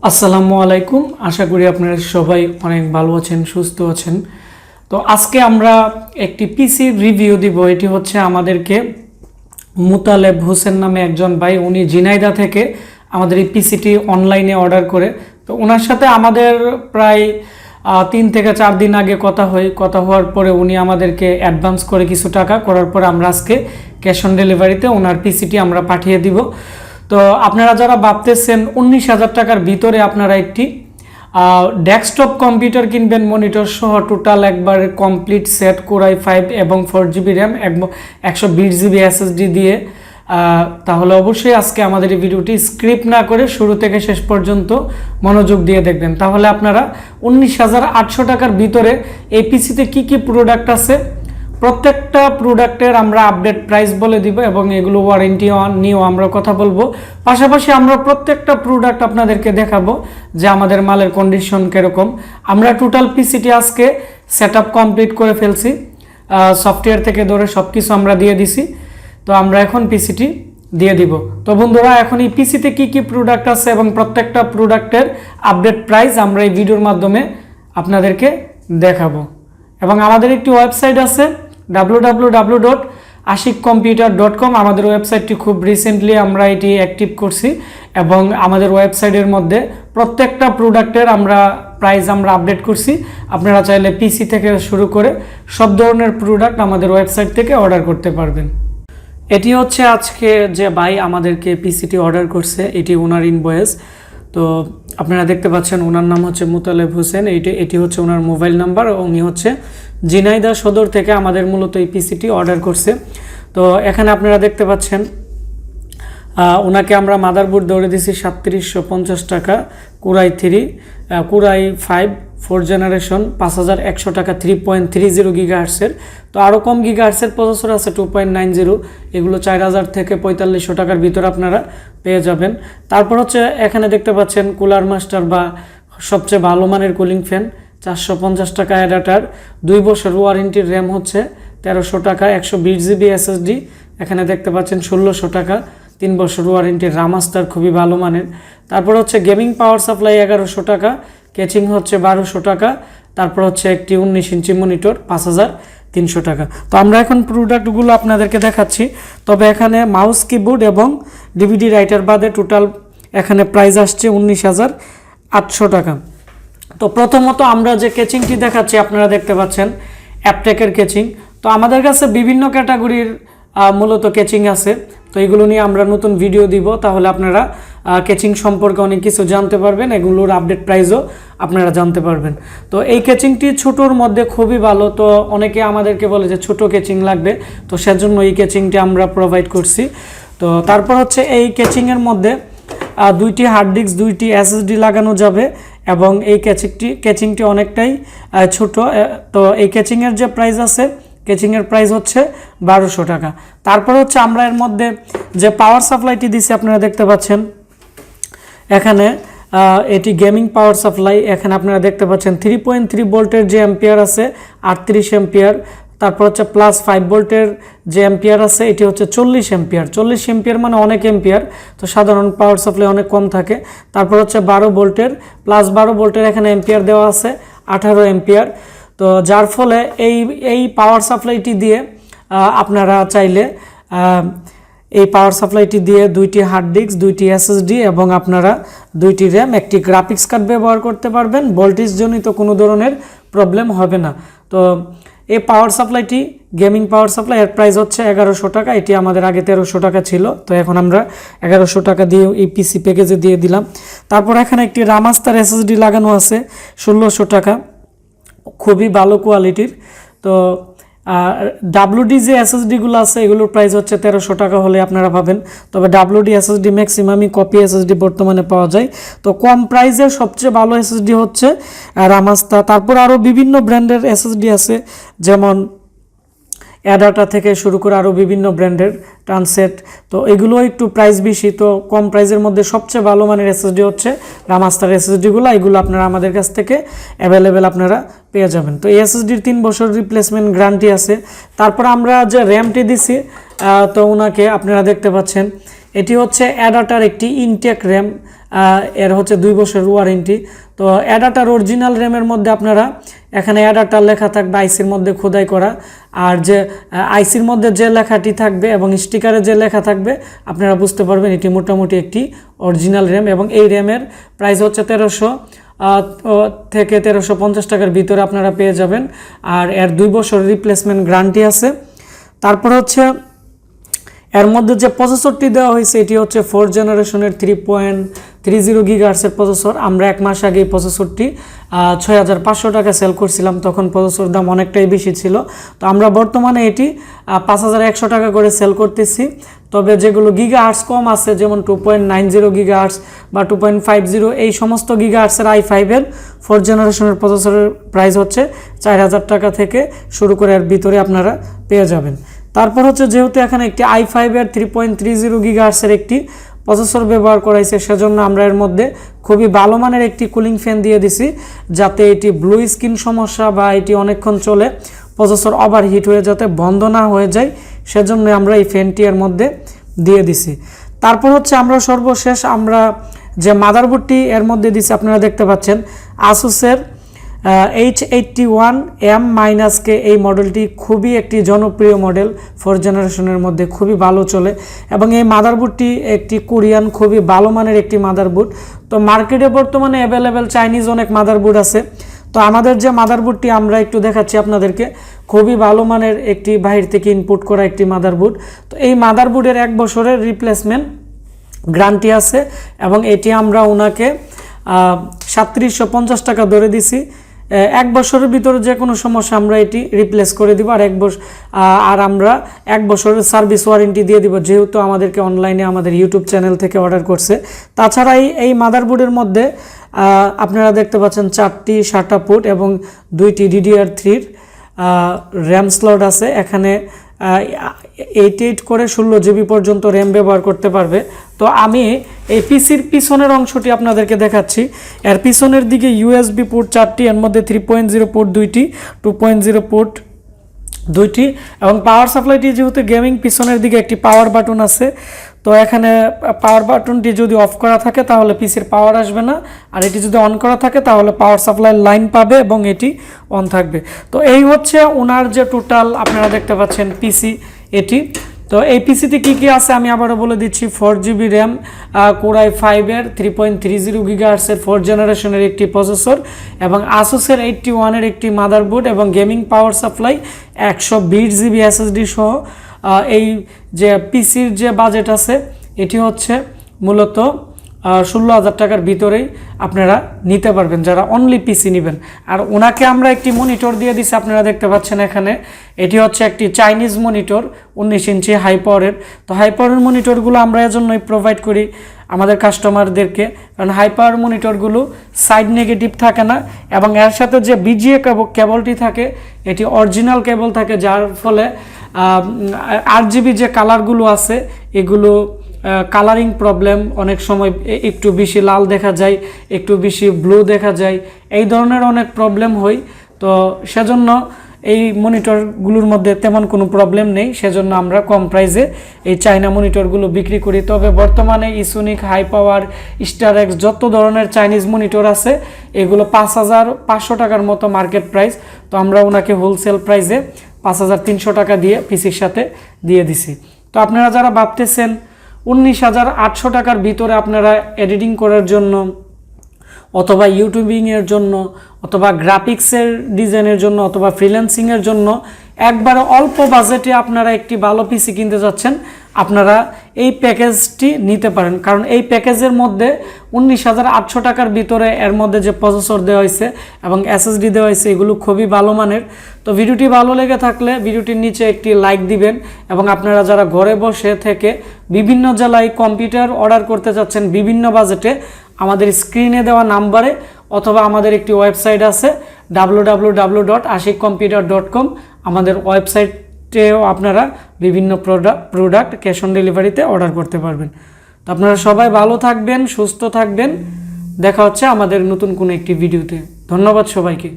আসসালামু আলাইকুম। আশা করি আপনারা সবাই অনেক ভালো আছেন, সুস্থ আছেন। তো আজকে আমরা একটি পিসি রিভিউ দিব। এটি হচ্ছে আমাদেরকে মুতালেব হোসেন নামে একজন ভাই, উনি ঝিনাইদহ থেকে আমাদের এই পিসিটি অনলাইনে অর্ডার করে। তো ওনার সাথে আমাদের প্রায় 3 থেকে 4 দিন আগে কথা হওয়ার পরে উনি আমাদেরকে অ্যাডভান্স করে কিছু টাকা করার পর আমরা আজকে ক্যাশ অন ডেলিভারিতে ওনার পিসিটি আমরা পাঠিয়ে দিব। তো আপনারা যারা ভাবতেছেন 19,000 টাকার ভিতরে আপনারা একটি ডেস্কটপ কম্পিউটার কিনবেন মনিটর সহ টোটাল একবারে কমপ্লিট সেট কোরাই 5 এবং 4GB র্যাম 120GB SSD দিয়ে, তাহলে অবশ্যই আজকে আমাদের এই ভিডিওটি স্ক্রিপ্ট না করে শুরু থেকে শেষ পর্যন্ত মনোযোগ দিয়ে দেখবেন। তাহলে আপনারা 19,800 টাকার ভিতরে এই পিসিতে কী কী প্রোডাক্ট আছে প্রত্যেকটা প্রোডাক্টের আমরা আপডেট প্রাইস বলে দিব এবং এগুলো ওয়ারেন্টি নিয়েও আমরা কথা বলবো। পাশাপাশি আমরা প্রত্যেকটা প্রোডাক্ট আপনাদেরকে দেখাবো যে আমাদের মালের কন্ডিশন কীরকম। আমরা টোটাল পিসিটি আজকে সেট আপ কমপ্লিট করে ফেলছি, সফটওয়্যার থেকে ধরে সব কিছু আমরা দিয়ে দিছি। তো আমরা এখন পিসিটি দিয়ে দিব। তো বন্ধুরা, এখন এই পিসিতে কি কি প্রোডাক্ট আছে এবং প্রত্যেকটা প্রোডাক্টের আপডেট প্রাইস আমরা এই ভিডিওর মাধ্যমে আপনাদেরকে দেখাবো। এবং আমাদের একটি ওয়েবসাইট আছে www.ashikcomputer.com। আমাদের ওয়েবসাইটটি খুব রিসেন্টলি আমরা এটি অ্যাক্টিভ করছি এবং আমাদের ওয়েবসাইটের মধ্যে প্রত্যেকটা প্রোডাক্টের আমরা প্রাইস আমরা আপডেট করছি। আপনারা চাইলে পিসি থেকে শুরু করে সব ধরনের প্রোডাক্ট আমাদের ওয়েবসাইট থেকে অর্ডার করতে পারবেন। এটি হচ্ছে আজকে যে ভাই আমাদেরকে পিসিটি অর্ডার করছে, এটি ওনার ইনভয়েস। তো আপনারা দেখতে পাচ্ছেন ওনার নাম হচ্ছে মুতালেব হোসেন, এটি হচ্ছে ওনার মোবাইল নাম্বার। উনি হচ্ছে ঝিনাইদহ সদর থেকে আমাদের মূলত এই পিসিটি অর্ডার করছে। তো এখানে আপনারা দেখতে পাচ্ছেন ওনাকে আমরা মাদারবোর্ড ধরে দিছি 3750 টাকা, কোরাই 5 4th জেনারেশন 5100 টাকা, 3.30 গিগাহার্টসের। তো আরও কম গিগাহার্টসের প্রসেসর আছে 2.90, এগুলো 4000 থেকে 4500 টাকার ভিতরে আপনারা পেয়ে যাবেন। তারপর হচ্ছে এখানে দেখতে পাচ্ছেন কুলার মাস্টার বা সবচেয়ে ভালো মানের কুলিং ফ্যান 450 টাকা অ্যাডাপ্টার, 2 বছর ওয়ারেন্টির, র্যাম হচ্ছে 1300 টাকা, 120GB SSD এখানে দেখতে পাচ্ছেন 1600 টাকা, 3 বছর ওয়ারেন্টির রামাস্টার খুবই ভালো মানের। তারপর হচ্ছে গেমিং পাওয়ার সাপ্লাই 1100 টাকা, ক্যাচিং হচ্ছে 1200 টাকা, তারপর হচ্ছে একটি 19 ইঞ্চি মনিটর 5300 টাকা। তো আমরা এখন প্রোডাক্টগুলো আপনাদেরকে দেখাচ্ছি। তবে এখানে মাউস, কিবোর্ড এবং ডিভিডি রাইটার বাদে টোটাল এখানে প্রাইস আসছে 19,800 টাকা। তো প্রথমত আমরা যে কেচিংটি দেখাচ্ছি আপনারা দেখতে পাচ্ছেন অ্যাপটেকের কেচিং। তো আমাদের কাছে বিভিন্ন ক্যাটাগরির মূলত কেচিং আছে, তো এগুলো নিয়ে আমরা নতুন ভিডিও দিব, তাহলে আপনারা কেচিং সম্পর্কে অনেক কিছু জানতে পারবেন, এগুলোর আপডেট প্রাইসও আপনারা জানতে পারবেন। তো এই কেচিংটি ছোটোর মধ্যে খুবই ভালো। তো অনেকে আমাদেরকে বলে যে ছোটো কেচিং লাগবে, তো সেজন্য এই কেচিংটি আমরা প্রোভাইড করছি। তো তারপর হচ্ছে এই কেচিংয়ের মধ্যে 2টি হার্ড ডিস্ক, 2টি SSD লাগানো যাবে এবং এই কেচিংটি অনেকটাই ছোট। তো এই কেচিংয়ের যে প্রাইস আছে, কেচিংয়ের প্রাইস হচ্ছে 1200 টাকা। তারপর হচ্ছে আমরা এর মধ্যে যে পাওয়ার সাপ্লাইটি দিছি আপনারা দেখতে পাচ্ছেন এখানে, এটি গেমিং পাওয়ার সাপ্লাই। এখানে আপনারা দেখতে পাচ্ছেন 3.3 ভোল্টের যে অ্যাম্পিয়ার আছে 38 অ্যাম্পিয়ার, তারপর হচ্ছে প্লাস 5 ভোল্টের যে অ্যাম্পিয়ার আছে এটি হচ্ছে 40 অ্যাম্পিয়ার। 40 অ্যাম্পিয়ার মানে অনেক অ্যাম্পিয়ার, তো সাধারণ পাওয়ার সাপ্লাই অনেক কম থাকে। তারপর হচ্ছে 12 ভোল্টের, প্লাস 12 ভোল্টের এখানে অ্যাম্পিয়ার দেওয়া আছে 18 অ্যাম্পিয়ার। তো যার ফলে এই পাওয়ার সাপ্লাইটি দিয়ে আপনারা চাইলে এই পাওয়ার সাপ্লাইটি দিয়ে 2টি হার্ড ডিস্ক, 2টি SSD এবং আপনারা 2টি র্যাম, একটি গ্রাফিক্স কার্ড ব্যবহার করতে পারবেন। ভোল্টেজ জনিত কোনো ধরনের প্রবলেম হবে না। তো এই পাওয়ার সাপ্লাইটি গেমিং পাওয়ার সাপ্লাই, এর প্রাইস হচ্ছে 1100 টাকা। এটি আমাদের আগে 1300 টাকা ছিল, তো এখন আমরা 1100 টাকা দিয়ে এই পিসি প্যাকেজে দিয়ে দিলাম। তারপর এখানে একটি রামাস্টার SSD লাগানো আছে 1600 টাকা, খুবই ভালো কোয়ালিটির। তো WD যে SSDগুলো আছে এগুলোর প্রাইস হচ্ছে 1300 টাকা হলে আপনারা পাবেন। তবে WD SSD ম্যাক্সিমামই কপি SSD বর্তমানে পাওয়া যায়। তো কম প্রাইসের সবচেয়ে ভালো SSD হচ্ছে রামাস্তা। তারপর আরও বিভিন্ন ব্র্যান্ডের SSD আছে, যেমন অ্যাডাটা থেকে শুরু করে আরও বিভিন্ন ব্র্যান্ডের ট্রান্সেট। তো এগুলো একটু প্রাইস বেশি। তো কম প্রাইসের মধ্যে সবচেয়ে ভালো মানের SSD হচ্ছে রামাস্টার SSDগুলো, এগুলো আপনারা আমাদের কাছ থেকে অ্যাভেলেবেল আপনারা পেয়ে যাবেন। তো এই SSDর 3 বছর রিপ্লেসমেন্ট গ্যারান্টি আছে। তারপর আমরা যে র্যামটি দিছি, তো ওনাকে আপনারা দেখতে পাচ্ছেন এটি হচ্ছে অ্যাডাটার একটি ইনটেক র্যাম এর হচ্ছে 2 বছর ওয়ারেন্টি। তো অ্যাডাপ্টার অরিজিনাল র্যামের মধ্যে আপনারা এখানে অ্যাডাপ্টার লেখা থাকবে আইসির মধ্যে খোদাই করা, আর যে আইসির মধ্যে যে লেখাটি থাকবে এবং স্টিকারে যে লেখা থাকবে আপনারা বুঝতে পারবেন এটি মোটামুটি একটি অরিজিনাল র্যাম। এবং এই র্যামের প্রাইস হচ্ছে 1300 থেকে 1350 টাকার ভিতরে আপনারা পেয়ে যাবেন, আর এর 2 বছর রিপ্লেসমেন্ট গ্যারান্টি আছে। তারপর হচ্ছে এর মধ্যে যে প্রসেসরটি দেওয়া হয়েছে এটি হচ্ছে 4th জেনারেশনের 3.30 গিগাহার্টসের প্রসেসর। আমরা 1 মাস আগে এই প্রসেসরটি 6500 টাকা সেল করছিলাম, তখন প্রসেসর দাম অনেকটাই বেশি ছিল। তো আমরা বর্তমানে এটি 5100 টাকা করে সেল করতেছি। তবে যেগুলো গিগাহার্টস কম আছে যেমন 2.90 গিগাহার্টস বা 2.50 এই সমস্ত গিগাহার্টসের i5-এর 4th জেনারেশনের প্রসেসরের প্রাইস হচ্ছে 4000 টাকা থেকে শুরু করে এর ভিতরে আপনারা পেয়ে যাবেন। তারপর হচ্ছে যেহেতু এখানে একটি i5-এর 3.30 গিগাহার্টসের একটি প্রসেসর ব্যবহার করাইছে, সেজন্য আমরা এর মধ্যে খুবই ভালো মানের একটি কুলিং ফ্যান দিয়ে দিছি, যাতে এটি ব্লু স্ক্রিন সমস্যা বা এটি অনেকক্ষণ চলে প্রসেসর ওভারহিট হয়ে যাতে বন্ধ না হয়ে যায়, সেজন্য আমরা এই ফ্যানটি এর মধ্যে দিয়ে দিছি। তারপর হচ্ছে আমরা সর্বশেষ আমরা যে মাদারবোর্ডটি এর মধ্যে দিছি আপনারা দেখতে পাচ্ছেন আসুসের H81M-K এই মডেলটি খুবই একটি জনপ্রিয় মডেল, 4th জেনারেশনের মধ্যে খুবই ভালো চলে এবং এই মাদারবোর্ডটি একটি কোরিয়ান খুবই ভালো মানের একটি মাদারবোর্ড। তো মার্কেটে বর্তমানে অ্যাভেলেবেল চাইনিজ অনেক মাদারবোর্ড আছে, তো আমাদের যে মাদারবোর্ডটি আমরা একটু দেখাচ্ছি আপনাদেরকে, খুবই ভালো মানের একটি বাহির থেকে ইনপুট করা একটি মাদারবোর্ড। তো এই মাদারবোর্ডের 1 বছরের রিপ্লেসমেন্ট গ্যারান্টি আছে এবং এটি আমরা ওনাকে 3750 টাকা ধরে দিছি। 1 বছরের ভিতরে যে কোনো সমস্যা আমরা এটি রিপ্লেস করে দিব, আর আমরা 1 বছরের সার্ভিস ওয়ারেন্টি দিয়ে দিব, যেহেতু আমাদেরকে অনলাইনে আমাদের ইউটিউব চ্যানেল থেকে অর্ডার করছে। তাছাড়া এই মাদারবোর্ডের মধ্যে আপনারা দেখতে পাচ্ছেন 4টি SATA পোর্ট এবং 2টি DDR3 র্যাম স্লট আছে। এখানে 88 করে 16 GB পর্যন্ত র্যাম ব্যবহার করতে পারবে। তো আমি এই পিসির পিছনের অংশটি আপনাদেরকে দেখাচ্ছি। এর পিছনের দিকে USB পোর্ট 4টি, এর মধ্যে 3.0 পোর্ট 2টি, 2.0 পোর্ট 2টি এবং পাওয়ার সাপ্লাইটি যেহেতু গেমিং, পিছনের দিকে একটি পাওয়ার বাটন আছে। তো এখানে পাওয়ার বাটনটি যদি অফ করা থাকে তাহলে পিসির পাওয়ার আসবে না, আর এটি যদি অন করা থাকে তাহলে পাওয়ার সাপ্লাই লাইন পাবে এবং এটি অন থাকবে। তো এই হচ্ছে ওনার যে টোটাল আপনারা দেখতে পাচ্ছেন পিসি এটি। তো এই পিসিতে কি আছে আমি আবারও বলে দিচ্ছি। 4GB র্যাম, Core i5-এর 3.30 গিগাহার্টসের 4th জেনারেশনের একটি প্রসেসর এবং আসুসের 81-এর একটি মাদারবোর্ড এবং gaming power supply 120 GB SSD সহ। এই যে পিসির যে বাজেট আছে এটি হচ্ছে মূলত 16,000 টাকার ভিতরেই আপনারা নিতে পারবেন যারা অনলি পিসি নেবেন। আর ওনাকে আমরা একটি মনিটর দিয়ে দিছি, আপনারা দেখতে পাচ্ছেন এখানে। এটি হচ্ছে একটি চাইনিজ মনিটর 19 ইঞ্চি হাই পাওয়ারের। তো হাই পাওয়ারের মনিটরগুলো আমরা এজন্যই প্রোভাইড করি আমাদের কাস্টমারদেরকে, কারণ হাই পাওয়ার মনিটরগুলো সাইড নেগেটিভ থাকে না এবং এর সাথে যে বিজিএ কেবলটি থাকে এটি অরিজিনাল কেবল থাকে, যার ফলে RGB যে কালারগুলো আছে এগুলো কালারিং প্রবলেম, অনেক সময় একটু বেশি লাল দেখা যায়, একটু বেশি ব্লু দেখা যায়, এই ধরনের অনেক প্রবলেম হয়। তো সেজন্য এই মনিটরগুলোর মধ্যে তেমন কোনো প্রবলেম নেই, সেজন্য আমরা কম প্রাইসে এই চায়না মনিটরগুলো বিক্রি করি। তবে বর্তমানে ইসোনিক, হাই পাওয়ার, স্টারএক্স যত ধরনের চাইনিজ মনিটর আছে এগুলো 5500 টাকার মতো মার্কেট প্রাইস। তো আমরা ওনাকে হোলসেল প্রাইসে 5300 টাকা দিয়ে পিসির সাথে দিয়ে দিছি। তো আপনারা যারা ভাবতেছেন 19,800 টাকার ভিতরে আপনারা এডিটিং করার জন্য অথবা ইউটিউবিংয়ের জন্য অথবা গ্রাফিক্সের ডিজাইনের জন্য অথবা ফ্রিল্যান্সিংয়ের জন্য একবারে অল্প বাজেটে আপনারা একটি ভালো পিসি কিনতে যাচ্ছেন, আপনারা এই প্যাকেজটি নিতে পারেন। কারণ এই প্যাকেজের মধ্যে 19,800 টাকার ভিতরে এর মধ্যে যে প্রসেসর দেওয়া হয়েছে এবং SSD দেওয়া হয়েছে এগুলো খুবই ভালো মানের। তো ভিডিওটি ভালো লেগে থাকলে ভিডিওটির নিচে একটি লাইক দিবেন এবং আপনারা যারা ঘরে বসে থেকে বিভিন্ন জেলায় কম্পিউটার অর্ডার করতে যাচ্ছেন বিভিন্ন বাজেটে, আমাদের স্ক্রিনে দেওয়া নাম্বারে অথবা আমাদের একটি ওয়েবসাইট আছে www.ashikcomputer.com, আমাদের ওয়েবসাইটেও আপনারা বিভিন্ন প্রোডাক্ট ক্যাশ অন ডেলিভারিতে অর্ডার করতে পারবেন। তো আপনারা সবাই ভালো থাকবেন, সুস্থ থাকবেন। দেখা হচ্ছে আমাদের নতুন কোনো একটি ভিডিওতে। ধন্যবাদ সবাইকে।